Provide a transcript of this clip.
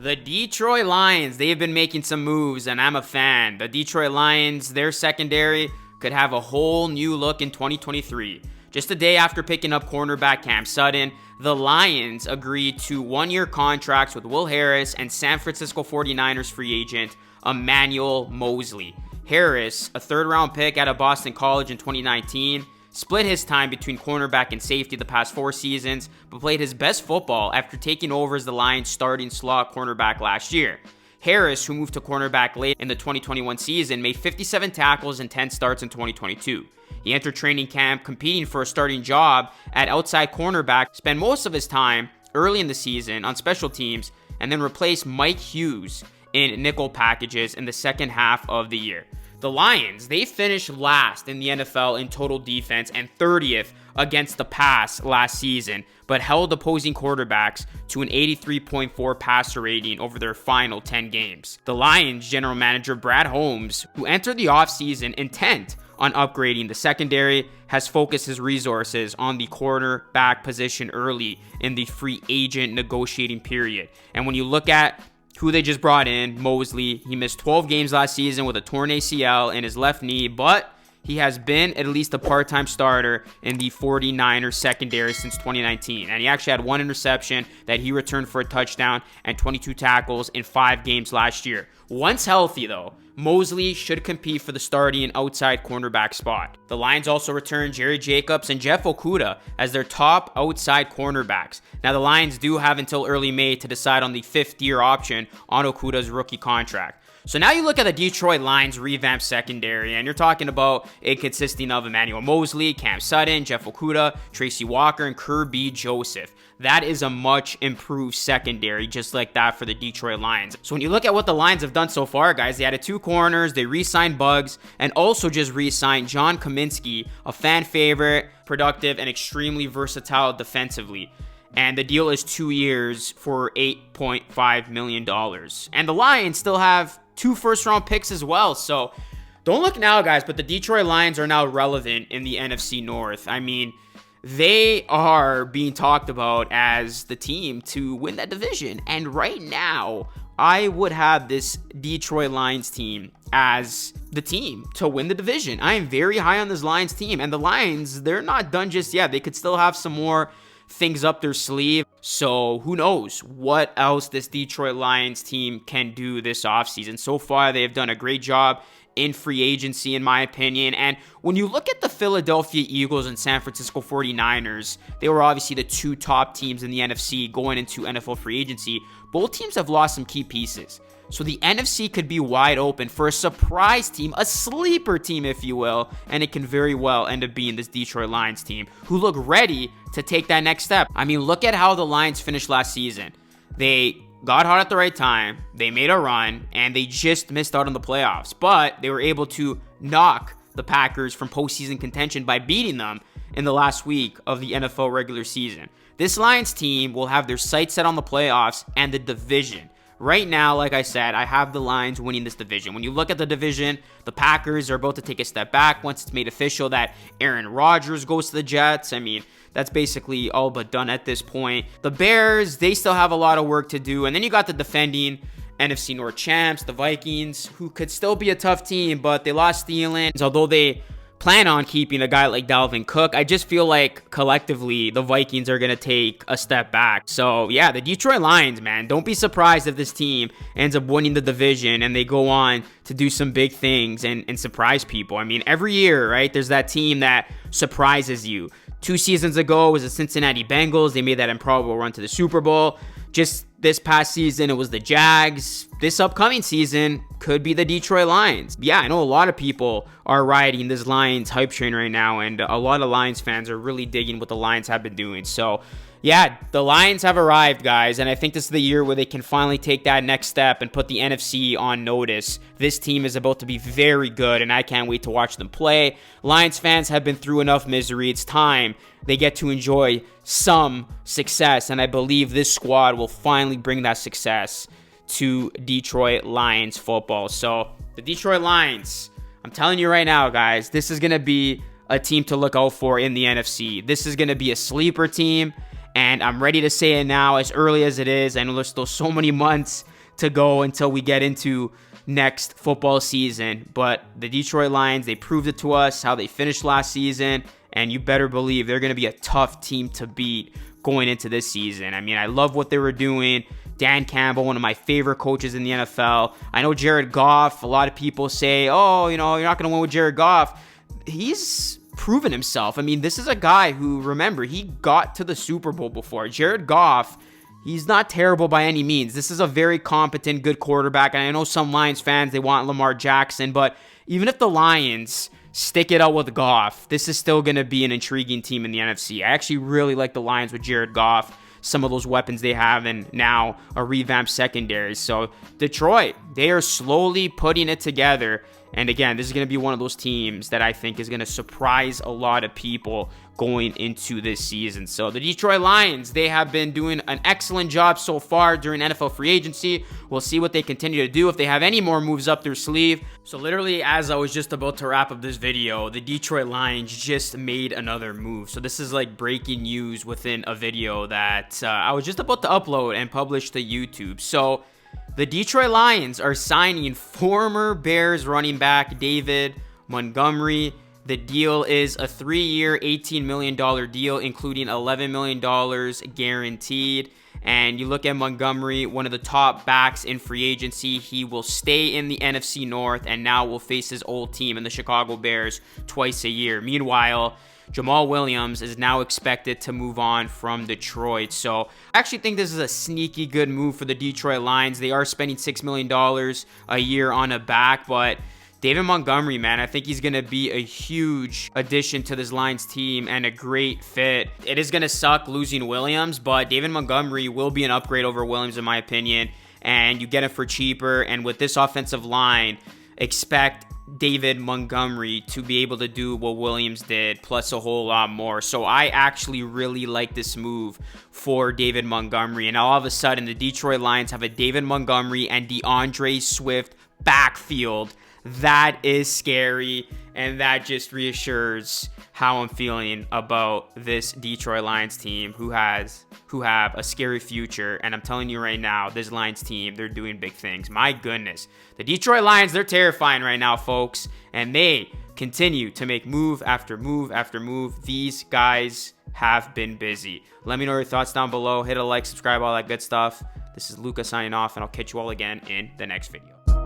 The Detroit Lions, they've been making some moves, and I'm a fan. The Detroit Lions, their secondary could have a whole new look in 2023. Just a day after picking up cornerback Cam Sutton, the Lions agreed to one-year contracts with Will Harris and San Francisco 49ers free agent Emmanuel Moseley. Harris, a third-round pick out of Boston College in 2019, split his time between cornerback and safety the past 4 seasons, but played his best football after taking over as the Lions' starting slot cornerback last year. Harris, who moved to cornerback late in the 2021 season, made 57 tackles and 10 starts in 2022. He entered training camp competing for a starting job at outside cornerback, spent most of his time early in the season on special teams, and then replaced Mike Hughes in nickel packages in the second half of the year. The Lions, they finished last in the NFL in total defense and 30th against the pass last season, but held opposing quarterbacks to an 83.4 passer rating over their final 10 games. The Lions general manager Brad Holmes, who entered the offseason intent on upgrading the secondary, has focused his resources on the quarterback position early in the free agent negotiating period. And when you look at who they just brought in, Moseley, he missed 12 games last season with a torn ACL in his left knee, but he has been at least a part-time starter in the 49ers secondary since 2019. And he actually had 1 interception that he returned for a touchdown and 22 tackles in 5 games last year. Once healthy, though, Moseley should compete for the starting outside cornerback spot. The Lions also returned Jerry Jacobs and Jeff Okudah as their top outside cornerbacks. Now, the Lions do have until early May to decide on the 5th-year option on Okudah's rookie contract. So now you look at the Detroit Lions revamped secondary, and you're talking about it consisting of Emmanuel Moseley, Cam Sutton, Jeff Okudah, Tracy Walker, and Kirby Joseph. That is a much improved secondary, just like that for the Detroit Lions. So when you look at what the Lions have done so far, guys, they added 2 corners, they re-signed Bugs, and also just re-signed John Kaminsky, a fan favorite, productive, and extremely versatile defensively. And the deal is 2 years for $8.5 million. And the Lions still have 2 first-round picks as well. So don't look now, guys, but the Detroit Lions are now relevant in the NFC North. I mean, they are being talked about as the team to win that division. And right now, I would have this Detroit Lions team as the team to win the division. I am very high on this Lions team. And the Lions, they're not done just yet. They could still have some more things up their sleeve. So who knows what else this Detroit Lions team can do this offseason. So far, they have done a great job in free agency, in my opinion. And when you look at the Philadelphia Eagles and San Francisco 49ers, they were obviously the 2 top teams in the NFC going into NFL free agency. Both teams have lost some key pieces. So the NFC could be wide open for a surprise team, a sleeper team, if you will, and it can very well end up being this Detroit Lions team who look ready to take that next step. I mean, look at how the Lions finished last season. They got hot at the right time, they made a run, and they just missed out on the playoffs. But they were able to knock the Packers from postseason contention by beating them in the last week of the NFL regular season. This Lions team will have their sights set on the playoffs and the division. Right now, like I said, I have the Lions winning this division. When you look at the division, the Packers are about to take a step back once it's made official that Aaron Rodgers goes to the Jets. I mean, that's basically all but done at this point. The Bears, they still have a lot of work to do. And then you got the defending NFC North champs, the Vikings, who could still be a tough team, but they lost Thielen. Although they plan on keeping a guy like Dalvin Cook, I just feel like collectively the Vikings are going to take a step back. So yeah, the Detroit Lions, man, don't be surprised if this team ends up winning the division and they go on to do some big things and surprise people. I mean, every year, right, there's that team that surprises you. 2 seasons ago, it was the Cincinnati Bengals. They made that improbable run to the Super Bowl. Just this past season, it was the Jags. This upcoming season could be the Detroit Lions. Yeah, I know a lot of people are riding this Lions hype train right now, and a lot of Lions fans are really digging what the Lions have been doing. So, yeah, the Lions have arrived, guys, and I think this is the year where they can finally take that next step and put the NFC on notice. This team is about to be very good, and I can't wait to watch them play. Lions fans have been through enough misery. It's time they get to enjoy some success, and I believe this squad will finally bring that success to Detroit Lions football. So, the Detroit Lions, I'm telling you right now, guys, this is going to be a team to look out for in the NFC. This is going to be a sleeper team, and I'm ready to say it now as early as it is. I know there's still so many months to go until we get into next football season. But the Detroit Lions, they proved it to us how they finished last season, and you better believe they're going to be a tough team to beat going into this season. I mean, I love what they were doing. Dan Campbell, one of my favorite coaches in the NFL. I know Jared Goff, a lot of people say, oh, you're not going to win with Jared Goff. He's proven himself. I mean, this is a guy who, remember, he got to the Super Bowl before. Jared Goff, he's not terrible by any means. This is a very competent, good quarterback. And I know some Lions fans, they want Lamar Jackson. But even if the Lions stick it out with Goff, this is still going to be an intriguing team in the NFC. I actually really like the Lions with Jared Goff, some of those weapons they have, and now a revamped secondary. So Detroit, they are slowly putting it together. And again, this is going to be one of those teams that I think is going to surprise a lot of people going into this season. So the Detroit Lions, they have been doing an excellent job so far during NFL free agency. We'll see what they continue to do, if they have any more moves up their sleeve. So literally, as I was just about to wrap up this video, the Detroit Lions just made another move. So this is like breaking news within a video that I was just about to upload and publish to YouTube. So the Detroit Lions are signing former Bears running back David Montgomery. The deal is a 3-year, $18 million deal, including $11 million guaranteed. And you look at Montgomery, one of the top backs in free agency. He will stay in the NFC North and now will face his old team in the Chicago Bears twice a year. Meanwhile, Jamal Williams is now expected to move on from Detroit. So I actually think this is a sneaky good move for the Detroit Lions. They are spending $6 million a year on a back, but David Montgomery, man, I think he's going to be a huge addition to this Lions team and a great fit. It is going to suck losing Williams, but David Montgomery will be an upgrade over Williams in my opinion, and you get him for cheaper. And with this offensive line, expect David Montgomery to be able to do what Williams did, plus a whole lot more. So I actually really like this move for David Montgomery. And all of a sudden, the Detroit Lions have a David Montgomery and DeAndre Swift backfield. That is scary, and that just reassures how I'm feeling about this Detroit Lions team who have a scary future. And I'm telling you right now, this Lions team, they're doing big things. My goodness. The Detroit Lions, they're terrifying right now, folks, and they continue to make move after move after move. These guys have been busy. Let me know your thoughts down below. Hit a like, subscribe, all that good stuff. This is Luca signing off, and I'll catch you all again in the next video.